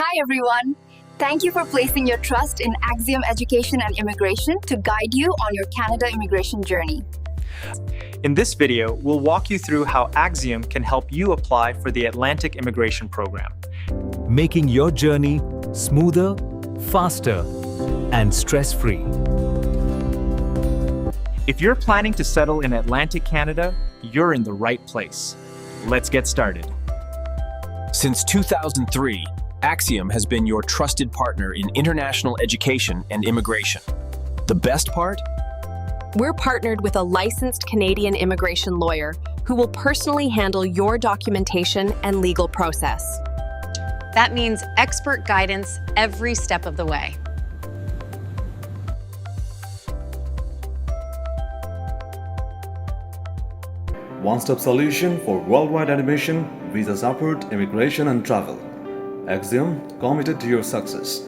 Hi everyone. Thank you for placing your trust in Axiom Education and Immigration to guide you on your Canada immigration journey. In this video, we'll walk you through how Axiom can help you apply for the Atlantic Immigration Program, making your journey smoother, faster, and stress-free. If you're planning to settle in Atlantic Canada, you're in the right place. Let's get started. Since 2003, Axiom has been your trusted partner in international education and immigration. The best part? We're partnered with a licensed Canadian immigration lawyer who will personally handle your documentation and legal process. That means expert guidance every step of the way. One-stop solution for worldwide admission, visa support, immigration and travel. Axiom, committed to your success.